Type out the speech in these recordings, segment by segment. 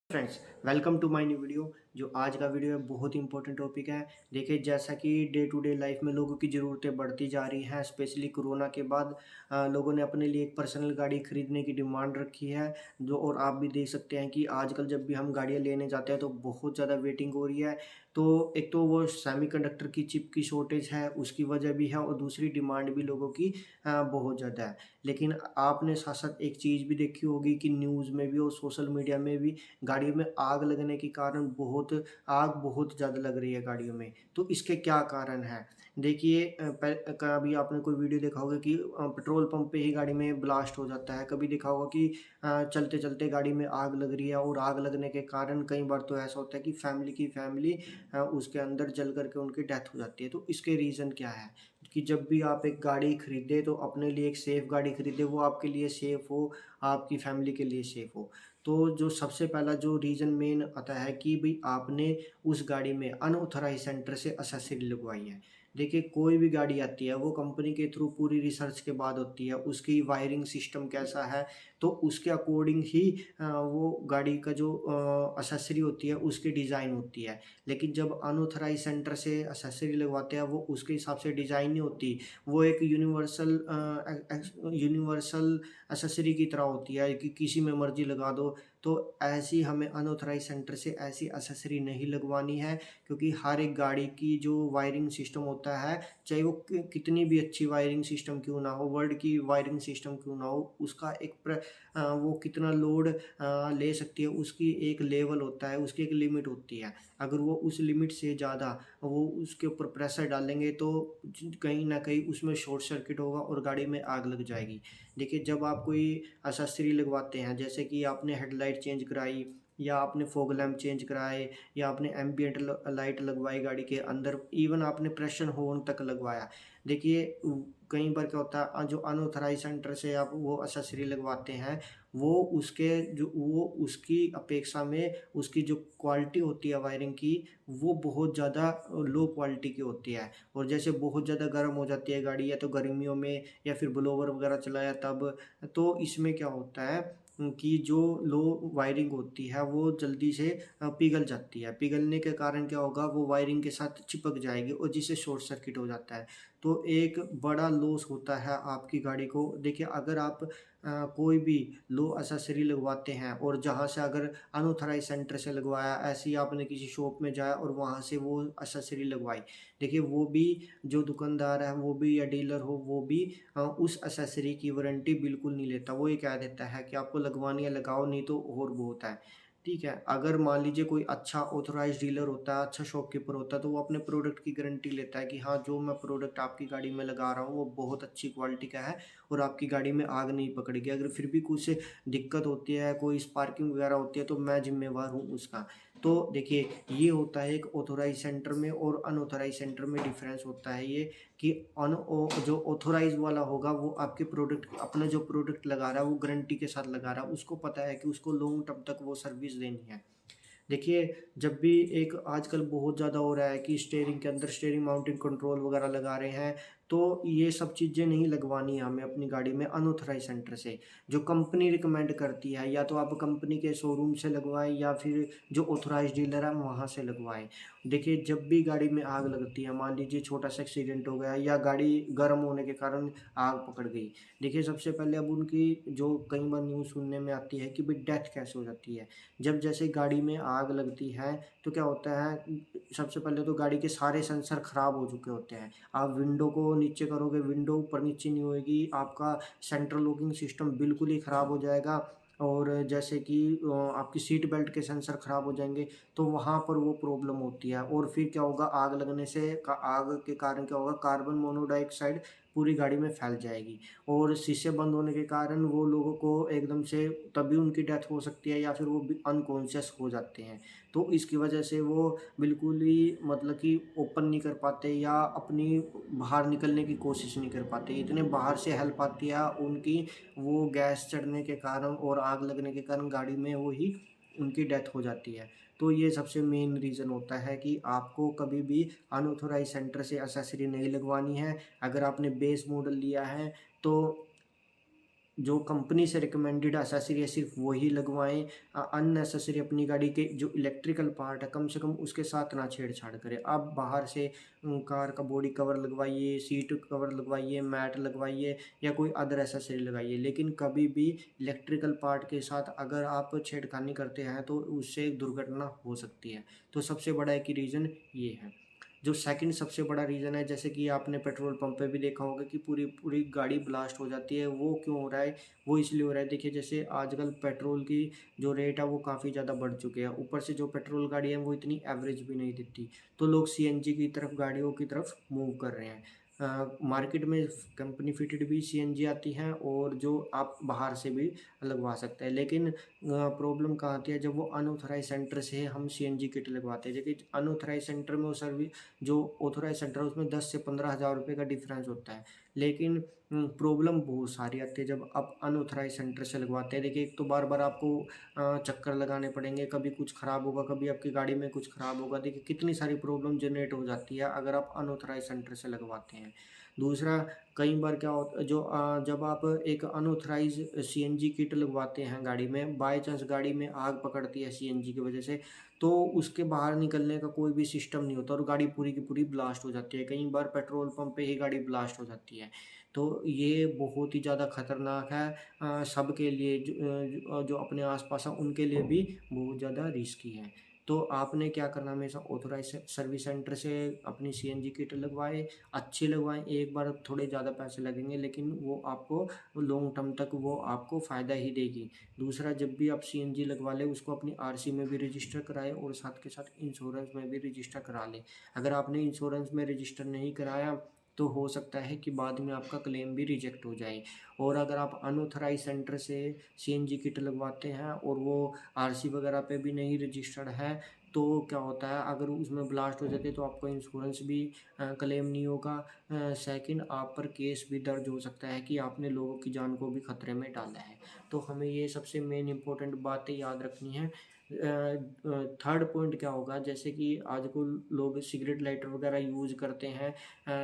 Friends, welcome to my new video. जो आज का वीडियो है बहुत ही इंपॉर्टेंट टॉपिक है। देखिए, जैसा कि डे टू डे लाइफ में लोगों की ज़रूरतें बढ़ती जा रही हैं, स्पेशली कोरोना के बाद लोगों ने अपने लिए एक पर्सनल गाड़ी खरीदने की डिमांड रखी है। जो और आप भी देख सकते हैं कि आजकल जब भी हम गाड़ियाँ लेने जाते हैं तो बहुत ज़्यादा वेटिंग हो रही है। तो एक तो वो सेमीकंडक्टर की चिप की शॉर्टेज है, उसकी वजह भी है, और दूसरी डिमांड भी लोगों की बहुत ज़्यादा है। लेकिन आपने साथ साथ एक चीज़ भी देखी होगी कि न्यूज़ में भी और सोशल मीडिया में भी गाड़ियों में आग लगने के कारण आग बहुत ज़्यादा लग रही है गाड़ियों में। तो इसके क्या कारण हैं? देखिए, कभी आपने कोई वीडियो देखा होगा कि पेट्रोल पंप पे ही गाड़ी में ब्लास्ट हो जाता है। कभी देखा होगा कि चलते-चलते गाड़ी में आग लग रही है, और आग लगने के कारण कई बार तो ऐसा होता है कि फैमिली की फैमिली उसके अंदर जल कर के उनकी डेथ हो जाती है। तो इसके रीज़न क्या है? कि जब भी आप एक गाड़ी खरीदें तो अपने लिए एक सेफ़ गाड़ी खरीदें, वो आपके लिए सेफ़ हो, आपकी फैमिली के लिए सेफ़ हो। तो जो सबसे पहला जो रीज़न मेन आता है कि भई आपने उस गाड़ी में अनऑथराइज़ सेंटर से एक्सेसरी लगवाई है। देखिए, कोई भी गाड़ी आती है वो कंपनी के थ्रू पूरी रिसर्च के बाद होती है, उसकी वायरिंग सिस्टम कैसा है, तो उसके अकॉर्डिंग ही वो गाड़ी का जो एक्सेसरी होती है उसकी डिज़ाइन होती है। लेकिन जब अनऑथराइज़ सेंटर से एक्सेसरी लगवाते हैं वो उसके हिसाब से डिज़ाइन नहीं होती, वो एक यूनिवर्सल एक्सेसरी की तरह होती है कि किसी में मर्ज़ी लगा दो। तो ऐसी हमें अनऑथराइज़ सेंटर से ऐसी एक्सेसरी नहीं लगवानी है, क्योंकि हर एक गाड़ी की जो वायरिंग सिस्टम होता है, चाहे वो कितनी भी अच्छी वायरिंग सिस्टम क्यों ना हो, वर्ल्ड की वायरिंग सिस्टम क्यों ना हो, उसका एक वो कितना लोड ले सकती है, उसकी एक लेवल होता है, उसकी एक लिमिट होती है। अगर वो उस लिमिट से ज़्यादा वो उसके ऊपर प्रेशर डालेंगे तो कहीं न कहीं उसमें शॉर्ट सर्किट होगा और गाड़ी में आग लग जाएगी। देखिए, जब आप कोई एक्सेसरी लगवाते हैं, जैसे कि आपने हेडलाइट चेंज कराई, या आपने फॉग लैंप चेंज कराए, या आपने एम्बिएंट लाइट लगवाई गाड़ी के अंदर, इवन आपने प्रेशर हॉर्न तक लगवाया। देखिए, कई बार क्या होता है, जो अनऑथराइज सेंटर से आप वो एक्सेसरी लगवाते हैं, वो उसकी अपेक्षा में उसकी जो क्वालिटी होती है वायरिंग की, वो बहुत ज़्यादा लो क्वालिटी की होती है। और जैसे बहुत ज़्यादा गर्म हो जाती है गाड़ी, या तो गर्मियों में, या फिर ब्लोवर वगैरह चलाया तब, तो इसमें क्या होता है कि जो लो वायरिंग होती है वो जल्दी से पिघल जाती है। पिघलने के कारण क्या होगा, वो वायरिंग के साथ चिपक जाएगी और जिससे शॉर्ट सर्किट हो जाता है। तो एक बड़ा लॉस होता है आपकी गाड़ी को। देखिए, अगर आप कोई भी लो एक्सेसरी लगवाते हैं, और जहाँ से अगर अनऑथराइज़ सेंटर से लगवाया, ऐसे ही आपने किसी शॉप में जाया और वहाँ से वो एक्सेसरी लगवाई। देखिए, वो भी जो दुकानदार है वो भी, या डीलर हो वो भी, उस एक्सेसरी की वारंटी बिल्कुल नहीं लेता। वो ये कह देता है कि आपको लगवानी है लगाओ, नहीं तो और बहुत है। ठीक है? अगर मान लीजिए कोई अच्छा ऑथराइज़्ड डीलर होता है, अच्छा शॉपकीपर होता है, तो वो अपने प्रोडक्ट की गारंटी लेता है कि हाँ, जो मैं प्रोडक्ट आपकी गाड़ी में लगा रहा हूँ वो बहुत अच्छी क्वालिटी का है, और आपकी गाड़ी में आग नहीं पकड़ेगी। अगर फिर भी कुछ दिक्कत होती है, कोई स्पार्किंग वगैरह होती है, तो मैं ज़िम्मेवार हूँ उसका। तो देखिए, ये होता है एक ऑथराइज़ सेंटर में और अनऑथराइज़ सेंटर में डिफ़रेंस होता है ये, कि जो ऑथोराइज़ वाला होगा वो आपके प्रोडक्ट, अपना जो प्रोडक्ट लगा रहा है वो गारंटी के साथ लगा रहा है। उसको पता है कि उसको लॉन्ग टर्म तक वो सर्विस देनी है। देखिए, जब भी एक आजकल बहुत ज़्यादा हो रहा है कि स्टीयरिंग के अंदर स्टीयरिंग माउंटिंग कंट्रोल वगैरह लगा रहे हैं, तो ये सब चीज़ें नहीं लगवानी है हमें अपनी गाड़ी में अनऑथराइज़ सेंटर से। जो कंपनी रिकमेंड करती है, या तो आप कंपनी के शोरूम से लगवाएँ, या फिर जो ऑथराइज़्ड डीलर है वहाँ से लगवाएँ। देखिए, जब भी गाड़ी में आग लगती है, मान लीजिए छोटा-सा एक्सीडेंट हो गया, या गाड़ी गर्म होने के कारण आग पकड़ गई। देखिए, सबसे पहले अब उनकी जो कई बार न्यूज़ सुनने में आती है कि भई डेथ कैसे हो जाती है। जब जैसे गाड़ी में आग लगती है तो क्या होता है, सबसे पहले तो गाड़ी के सारे सेंसर खराब हो चुके होते हैं। आप विंडो को नीचे करोगे, विंडो ऊपर नीचे नहीं होएगी, आपका सेंट्रल लॉकिंग सिस्टम बिल्कुल ही खराब हो जाएगा, और जैसे कि आपकी सीट बेल्ट के सेंसर खराब हो जाएँगे, तो वहाँ पर वो प्रॉब्लम होती है। और फिर क्या होगा, आग लगने से आग के कारण क्या होगा, कार्बन मोनोऑक्साइड पूरी गाड़ी में फैल जाएगी, और शीशे बंद होने के कारण वो लोगों को एकदम से तभी उनकी डेथ हो सकती है, या फिर वो भी अनकॉन्शियस हो जाते हैं। तो इसकी वजह से वो बिल्कुल ही मतलब कि ओपन नहीं कर पाते, या अपनी बाहर निकलने की कोशिश नहीं कर पाते। इतने बाहर से हेल्प आती है उनकी, वो गैस चढ़ने के कारण और आग लगने के कारण गाड़ी में वो ही उनकी डेथ हो जाती है। तो ये सबसे मेन रीज़न होता है कि आपको कभी भी अनऑथराइज़ सेंटर से एक्सेसरी नहीं लगवानी है। अगर आपने बेस मॉडल लिया है तो जो कंपनी से रिकमेंडेड एक्सेसरी है सिर्फ वही लगवाएं। अननेसेसरी अपनी गाड़ी के जो इलेक्ट्रिकल पार्ट है कम से कम उसके साथ ना छेड़छाड़ करें। आप बाहर से कार का बॉडी कवर लगवाइए, सीट कवर लगवाइए, मैट लगवाइए या कोई अदर एक्सेसरी लगाइए, लेकिन कभी भी इलेक्ट्रिकल पार्ट के साथ अगर आप छेड़खानी करते हैं तो उससे दुर्घटना हो सकती है। तो सबसे बड़ा एक ही रीज़न ये है। जो सेकंड सबसे बड़ा रीज़न है, जैसे कि आपने पेट्रोल पंप पे भी देखा होगा कि पूरी पूरी गाड़ी ब्लास्ट हो जाती है। वो क्यों हो रहा है? वो इसलिए हो रहा है, देखिए जैसे आजकल पेट्रोल की जो रेट है वो काफ़ी ज़्यादा बढ़ चुके हैं। ऊपर से जो पेट्रोल गाड़ी है वो इतनी एवरेज भी नहीं देती, तो लोग सीएनजी की तरफ, गाड़ियों की तरफ मूव कर रहे हैं। मार्केट में कंपनी फिटेड भी सीएनजी आती हैं और जो आप बाहर से भी लगवा सकते हैं, लेकिन प्रॉब्लम कहाँ आती है? जब वो अनऑथराइज सेंटर से हम सीएनजी किट लगवाते हैं। देखिए अनऑथराइज सेंटर में वो सर्विस, जो ऑथोराइज सेंटर है उसमें 10 से 15,000 रुपये का डिफरेंस होता है, लेकिन प्रॉब्लम बहुत सारी आती है जब आप अनऑथराइज सेंटर से लगवाते हैं। देखिए एक तो बार बार आपको चक्कर लगाने पड़ेंगे, कभी कुछ ख़राब होगा, कभी आपकी गाड़ी में कुछ ख़राब होगा। देखिए कितनी सारी प्रॉब्लम जनरेट हो जाती है अगर आप अनऑथराइज सेंटर से लगवाते हैं। दूसरा, कई बार क्या होता है, जब आप एक अनऑथराइज सीएनजी किट लगवाते हैं गाड़ी में, बाय चांस गाड़ी में आग पकड़ती है सीएनजी की वजह से, तो उसके बाहर निकलने का कोई भी सिस्टम नहीं होता और गाड़ी पूरी की पूरी ब्लास्ट हो जाती है। कई बार पेट्रोल पंप पे ही गाड़ी ब्लास्ट हो जाती है। तो ये बहुत ही ज़्यादा खतरनाक है, सबके लिए, जो अपने आसपास है उनके लिए भी बहुत ज़्यादा रिस्की है। तो आपने क्या करना, हमेशा ऑथोराइज सर्विस सेंटर से अपनी सीएनजी किट लगवाएं, अच्छी लगवाएं। एक बार थोड़े ज़्यादा पैसे लगेंगे लेकिन वो आपको लॉन्ग टर्म तक वो आपको फ़ायदा ही देगी। दूसरा, जब भी आप सीएनजी लगवा लें उसको अपनी आरसी में भी रजिस्टर कराएं और साथ के साथ इंश्योरेंस में भी रजिस्टर करा लें। अगर आपने इंश्योरेंस में रजिस्टर नहीं कराया तो हो सकता है कि बाद में आपका क्लेम भी रिजेक्ट हो जाए। और अगर आप अनऑथराइज सेंटर से सीएनजी किट लगवाते हैं और वो आरसी वगैरह पे भी नहीं रजिस्टर्ड है, तो क्या होता है, अगर उसमें ब्लास्ट हो जाते तो आपका इंश्योरेंस भी क्लेम नहीं होगा। सेकंड, आप पर केस भी दर्ज हो सकता है कि आपने लोगों की जान को भी खतरे में डाला है। तो हमें ये सबसे मेन इंपॉर्टेंट बातें याद रखनी है। थर्ड पॉइंट क्या होगा, जैसे कि आजकल लोग सिगरेट लाइटर वगैरह यूज़ करते हैं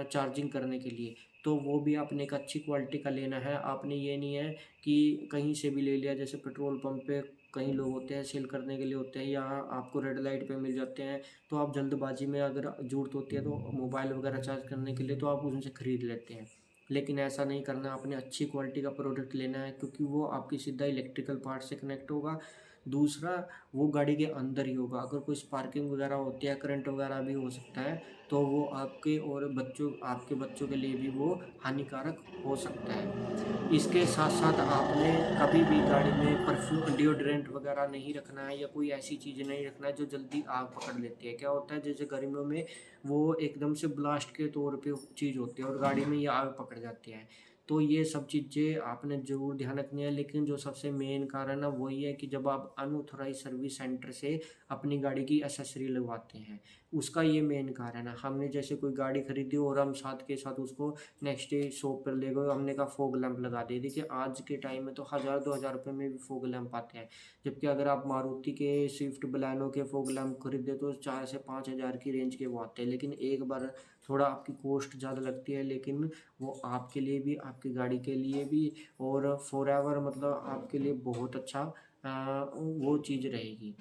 चार्जिंग करने के लिए, तो वो भी आपने एक अच्छी क्वालिटी का लेना है। आपने ये नहीं है कि कहीं से भी ले लिया, जैसे पेट्रोल पंप पे कई लोग होते हैं सेल करने के लिए होते हैं या आपको रेड लाइट पे मिल जाते हैं, तो आप जल्दबाजी में अगर ज़रूरत होती है तो मोबाइल वगैरह चार्ज करने के लिए तो आप उनसे ख़रीद लेते हैं। लेकिन ऐसा नहीं करना, आपने अच्छी क्वालिटी का प्रोडक्ट लेना है क्योंकि वो आपकी सीधा इलेक्ट्रिकल पार्ट से कनेक्ट होगा। दूसरा, वो गाड़ी के अंदर ही होगा, अगर कोई स्पार्किंग वगैरह होती है, करंट वगैरह भी हो सकता है, तो वो आपके बच्चों के लिए भी वो हानिकारक हो सकता है। इसके साथ साथ आपने कभी भी गाड़ी में परफ्यूम, डिओड्रेंट वगैरह नहीं रखना है या कोई ऐसी चीज़ें नहीं रखना है जो जल्दी आग पकड़ लेती है। क्या होता है, जैसे गर्मियों में वो एकदम से ब्लास्ट के तौर पे चीज़ होती है और गाड़ी में ये आग पकड़ जाती है। तो ये सब चीज़ें आपने ज़रूर ध्यान रखनी है, लेकिन जो सबसे मेन कारण है वही है कि जब आप अनऑथराइज सर्विस सेंटर से अपनी गाड़ी की एसेसरी लगवाते हैं, उसका ये मेन कारण है। हमने जैसे कोई गाड़ी खरीदी और हम साथ के साथ उसको नेक्स्ट डे शॉप पर ले गए, हमने कहा फॉग लैंप लगा दिए। देखिए आज के टाइम में तो 1000-2000 रुपये में भी फॉग लैंप आते हैं, जबकि अगर आप मारुति के स्विफ्ट बलेनो के फॉग लैंप खरीदे तो 4 से 5 हज़ार की रेंज के वो आते हैं। लेकिन एक बार थोड़ा आपकी कॉस्ट ज़्यादा लगती है, लेकिन वो आपके लिए भी, आपकी गाड़ी के लिए भी और फॉरएवर, मतलब आपके लिए बहुत अच्छा वो चीज़ रहेगी।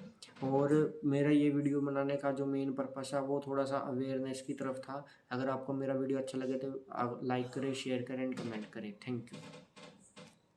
और मेरा ये वीडियो बनाने का जो मेन पर्पस है वो थोड़ा सा अवेयरनेस की तरफ था। अगर आपको मेरा वीडियो अच्छा लगे तो आप लाइक करें, शेयर करें एंड कमेंट करें। Thank you.